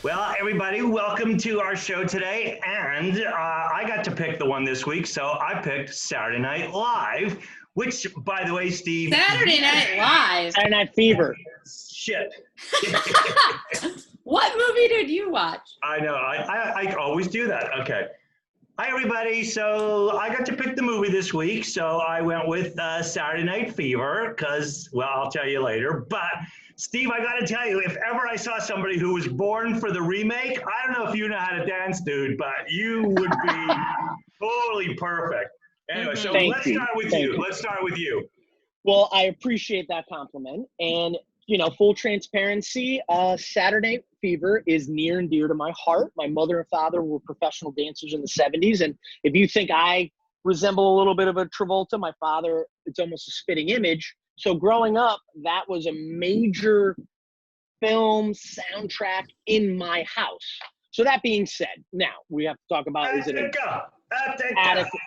Well, everybody, welcome to our show today. And I got to pick the one this week, so I picked Saturday Night Live, which, by the way, Steve. Saturday Night Live. Saturday Night Fever. Shit. What movie did you watch? I know. I always do that. Okay. Hi, everybody. So I got to pick the movie this week. So I went with Saturday Night Fever because, well, I'll tell you later. But Steve, I got to tell you, if ever I saw somebody who was born for the remake, I don't know if you know how to dance, dude, but you would be totally perfect. Anyway, so let's start with you. Let's start with you. Well, I appreciate that compliment. And, you know, full transparency, Saturday Night Fever is near and dear to my heart. My mother and father were professional dancers in the 70s. And if you think I resemble a little bit of a Travolta, my father, it's almost a spitting image. So growing up, that was a major film soundtrack in my house. So that being said, now we have to talk about, is it a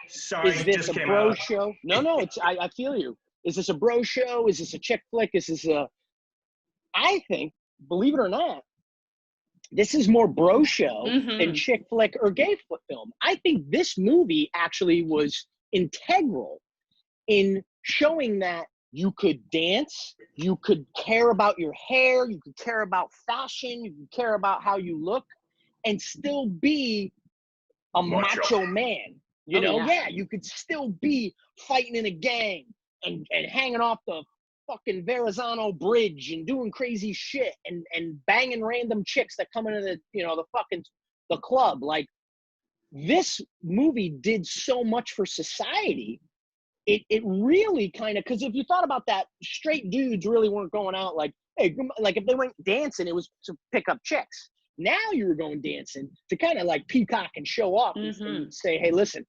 Sorry, is this just a came bro out. show? No, it's I feel you. Is this a bro show? Is this a chick flick? Is this I think, believe it or not, this is more bro show than chick flick or gay film. I think this movie actually was integral in showing that you could dance, you could care about your hair, you could care about fashion, you could care about how you look, and still be a macho man. You know, you could still be fighting in a gang and hanging off the fucking Verrazano Bridge and doing crazy shit and banging random chicks that come into the club. Like, this movie did so much for society. It really kind of, because if you thought about that, straight dudes really weren't going out like, hey, like if they went dancing, it was to pick up chicks. Now you were going dancing to kind of like peacock and show off and say, hey, listen,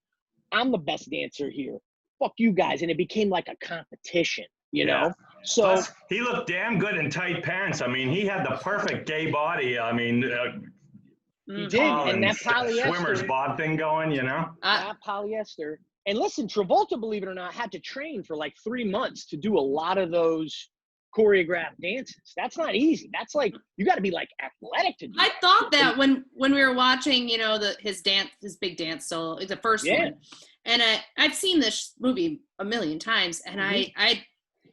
I'm the best dancer here. Fuck you guys. And it became like a competition, you know? So plus, he looked damn good in tight pants. I mean, he had the perfect gay body. I mean, he did. And that polyester swimmer's bod thing going, you know? That polyester. And listen, Travolta, believe it or not, had to train for like 3 months to do a lot of those choreographed dances. That's not easy. That's like, you got to be like athletic to do I that. thought that when we were watching, you know, his big dance solo, the first one. And I've seen this movie a million times, and I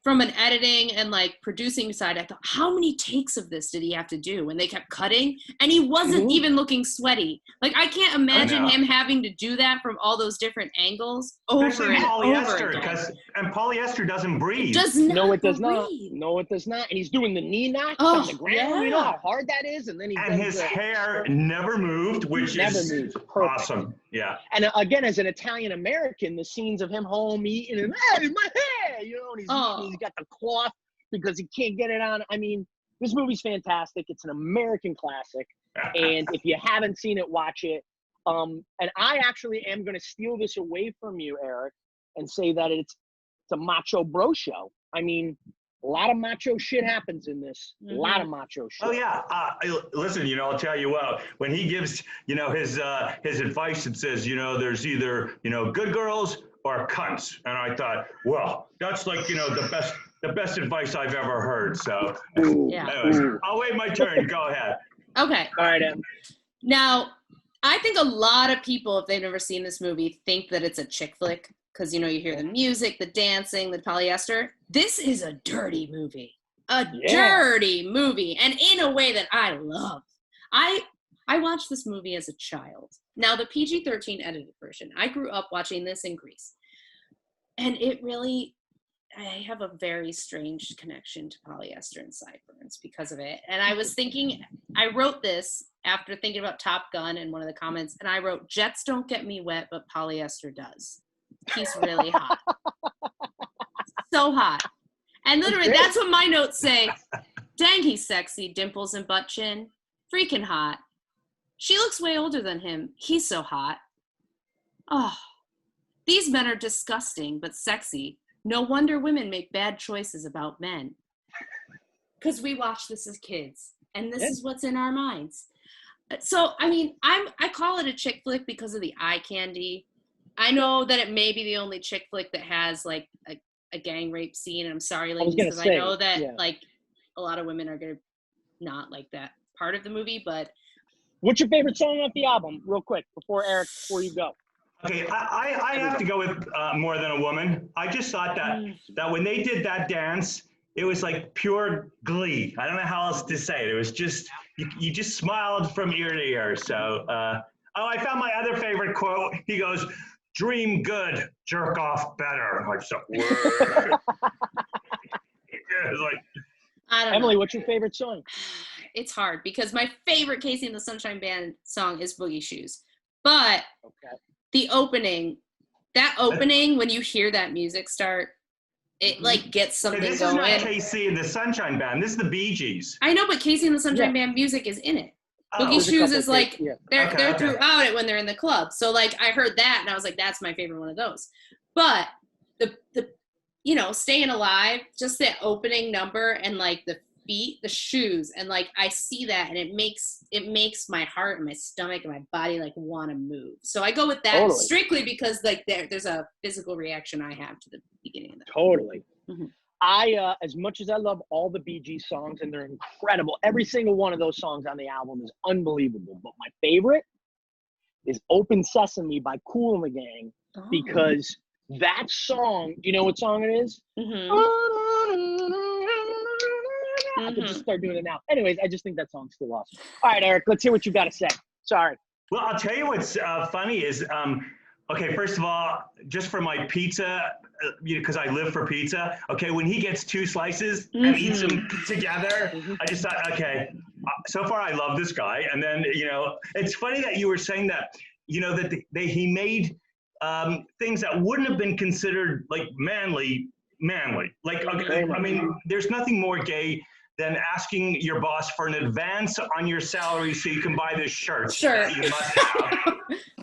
from an editing and like producing side, I thought, how many takes of this did he have to do? And they kept cutting, and he wasn't even looking sweaty. Like, I can't imagine him having to do that from all those different angles over and over again. And polyester doesn't breathe. No, it does not. No, it does not. And he's doing the knee knocks on the ground. Yeah. You know how hard that is? And then his hair never moved, which is awesome. Yeah. And again, as an Italian American, the scenes of him home eating and, hey, my hair, you know, and he's got the cloth because he can't get it on. I mean, this movie's fantastic. It's an American classic. And if you haven't seen it, watch it. And I actually am going to steal this away from you, Eric, and say that it's a macho bro show. I mean, a lot of macho shit happens in this. A lot of macho shit. Oh yeah. Listen, you know, I'll tell you what. When he gives, you know, his advice, it says, you know, there's either, you know, good girls or cunts. And I thought, well, that's like, you know, the best advice I've ever heard. So, anyways, I'll wait my turn. Go ahead. Okay. All right. Now, I think a lot of people, if they've never seen this movie, think that it's a chick flick. Because, you know, you hear the music, the dancing, the polyester. This is a dirty movie. Dirty movie. And in a way that I love. I watched this movie as a child. Now, the PG-13 edited version. I grew up watching this in Greece. And it really, I have a very strange connection to polyester and sideburns because of it. And I was thinking, I wrote this after thinking about Top Gun in one of the comments. And I wrote, jets don't get me wet, but polyester does. He's really hot. So hot. And literally, that's what my notes say. Dang, he's sexy, dimples and butt chin. Freaking hot. She looks way older than him. He's so hot. Oh, these men are disgusting, but sexy. No wonder women make bad choices about men. Because we watch this as kids, and this is what's in our minds. So, I mean, I call it a chick flick because of the eye candy. I know that it may be the only chick flick that has like a gang rape scene. And I'm sorry, ladies, because I know that like a lot of women are gonna not like that part of the movie, but What's your favorite song off the album, real quick, before you go? Okay, I have to go with More Than a Woman. I just thought that when they did that dance, it was like pure glee. I don't know how else to say it. It was just, you just smiled from ear to ear. So, I found my other favorite quote. He goes, "Dream good, jerk off better." I'm like, so, word. Like, I don't Emily, know. what's your favorite song? It's hard because my favorite Casey and the Sunshine Band song is Boogie Shoes. But the opening, when you hear that music start, it like gets something this going. This is not Casey and the Sunshine Band. This is the Bee Gees. I know, but Casey and the Sunshine Band music is in it. Boogie Shoes is like, they're throughout it when they're in the club. So like I heard that and I was like, that's my favorite one of those. But the Staying Alive, just the opening number and like the feet, the shoes, and like I see that and it makes my heart and my stomach and my body like want to move. So I go with that strictly because like there's a physical reaction I have to the beginning of that. Totally. Mm-hmm. I as much as I love all the Bee Gees songs and they're incredible, every single one of those songs on the album is unbelievable. But my favorite is Open Sesame by Kool and the Gang because that song, do you know what song it is? I could just start doing it now. Anyways, I just think that song's still awesome. All right, Eric, let's hear what you got to say. Sorry. Well, I'll tell you what's funny is, okay, first of all, just for my pizza, because I live for pizza, okay, when he gets 2 slices and eats them together, I just thought, okay, so far I love this guy. And then, it's funny that you were saying that, that he made things that wouldn't have been considered like manly. Like, okay, I mean, there's nothing more gay than asking your boss for an advance on your salary so you can buy this shirt. Sure. You must have.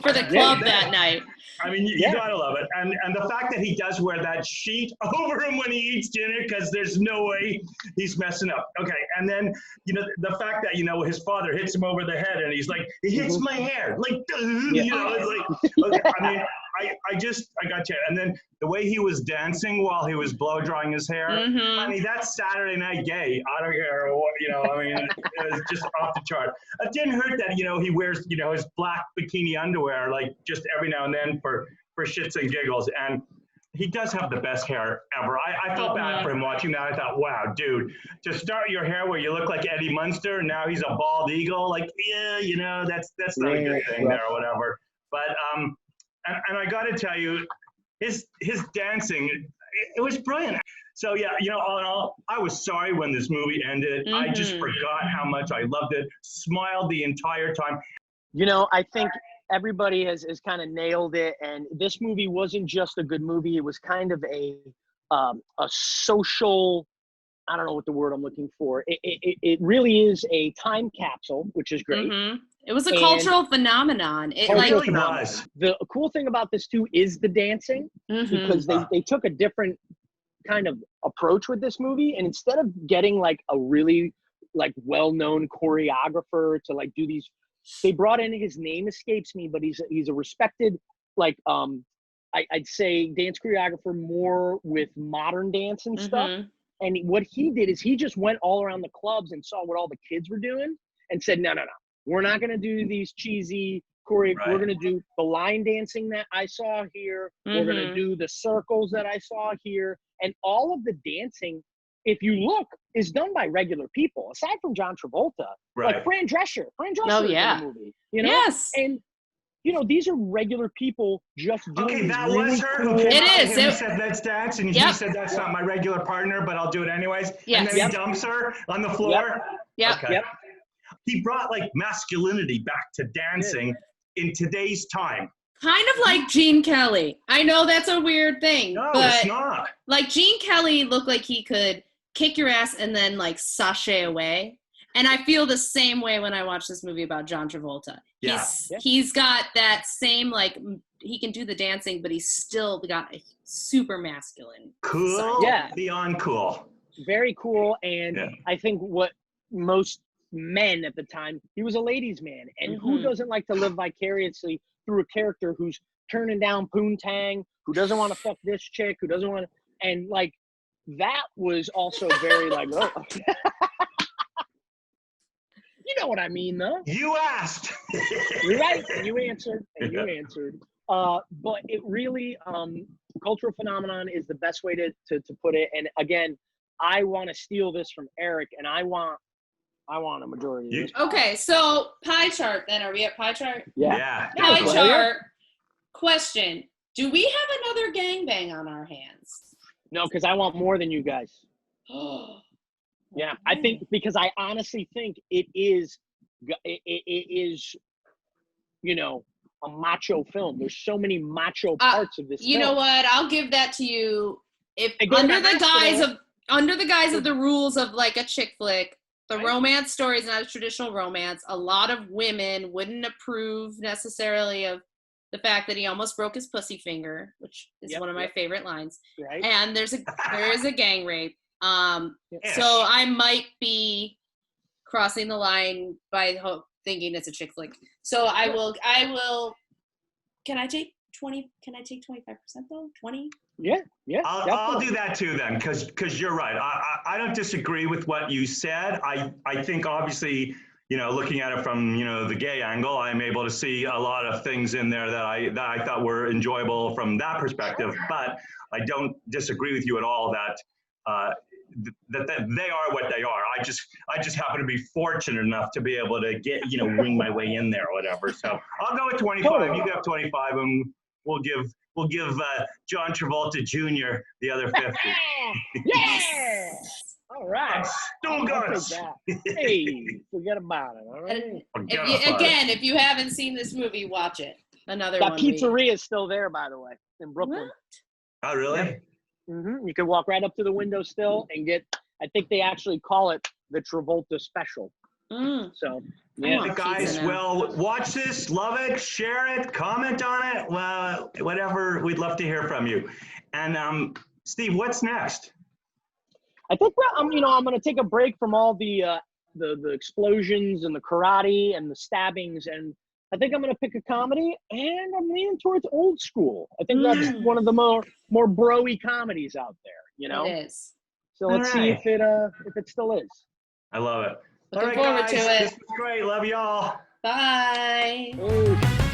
For the club that night. I mean, you gotta love it. And the fact that he does wear that sheet over him when he eats dinner, because there's no way he's messing up. Okay, and then, the fact that, his father hits him over the head and he's like, it hits my hair. Like, it's like, I mean, I got you. And then the way he was dancing while he was blow drying his hair, I mean, that's Saturday Night Gay. I don't care what, I mean, it was just off the chart. It didn't hurt that, he wears, his black bikini underwear, like just every now and then for shits and giggles. And he does have the best hair ever. I felt bad for him watching that. I thought, wow, dude, to start your hair where you look like Eddie Munster, and now he's a bald eagle, like, yeah, that's not a good thing there or whatever. But, and I got to tell you, his dancing, it was brilliant. So yeah, all in all, I was sorry when this movie ended. I just forgot how much I loved it, smiled the entire time. I think everybody has kind of nailed it. And this movie wasn't just a good movie. It was kind of a social, I don't know what the word I'm looking for. It really is a time capsule, which is great. It was a cultural phenomenon. It really was. The cool thing about this too is the dancing, because they took a different kind of approach with this movie, and instead of getting like a really like well-known choreographer to like do these, they brought in, his name escapes me, but he's a respected like I'd say dance choreographer more with modern dance and stuff. And what he did is he just went all around the clubs and saw what all the kids were doing and said, no, we're not going to do these cheesy choreo. We're going to do the line dancing that I saw here. We're going to do the circles that I saw here. And all of the dancing, if you look, is done by regular people. Aside from John Travolta, like Fran Drescher. Fran Drescher is in the movie. Yes. And, these are regular people just doing Okay, that really was her cool. who came It out is. and said, let's dance. And he said, that's not my regular partner, but I'll do it anyways. Yes. And then he dumps her on the floor. Yep. He brought like masculinity back to dancing in today's time. Kind of like Gene Kelly. I know that's a weird thing. No, but it's not. Like Gene Kelly looked like he could kick your ass and then like sashay away. And I feel the same way when I watch this movie about John Travolta. Yeah. He's got that same, like, he can do the dancing, but he's still got a super masculine cool side. Yeah. Beyond cool. Very cool. And I think what most men at the time, he was a ladies' man. And who doesn't like to live vicariously through a character who's turning down poontang, who doesn't want to fuck this chick, who doesn't want to, and like, that was also very like, oh. know what I mean, though. You asked. You're right. And you answered. But it really, cultural phenomenon is the best way to put it. And again, I want to steal this from Eric, and I want a majority of this. Okay, so pie chart then. Are we at pie chart? Yeah. Pie chart. Question. Do we have another gangbang on our hands? No, because I want more than you guys. Yeah, I think, because I honestly think it is, you know, a macho film. There's so many macho parts of this film. You know what? I'll give that to you. If under the guise of the rules of like a chick flick, the romance story is not a traditional romance. A lot of women wouldn't approve necessarily of the fact that he almost broke his pussy finger, which is one of my favorite lines. Right. And there is a gang rape. So I might be crossing the line by thinking it's a chick flick. So I will. Can I take 20? Can I take 25% though? 20? Yeah. I'll do that too then, because you're right. I don't disagree with what you said. I think obviously, you know, looking at it from, you know, the gay angle, I'm able to see a lot of things in there that I thought were enjoyable from that perspective. But I don't disagree with you at all that that they are what they are. I just happen to be fortunate enough to be able to get, you know, wing my way in there or whatever. So I'll go with 25. You got 25, and we'll give John Travolta Jr. the other 50. Yes. All right. Still guns. Hey, forget about it. All right. If you haven't seen this movie, watch it. That pizzeria is still there, by the way, in Brooklyn. What? Oh, really? Yep. Mm-hmm. You can walk right up to the window still and get. I think they actually call it the Travolta special. So yeah, guys. Well, watch this, love it, share it, comment on it. Well, whatever. We'd love to hear from you. And Steve, what's next? I think I'm going to take a break from all the explosions and the karate and the stabbings, and I think I'm going to pick a comedy, and I'm leaning towards old school. I think that's one of the more bro-y comedies out there, you know? It is. So let's see if it still is. I love it. Looking forward to it. This is great. Love y'all. Bye. Ooh.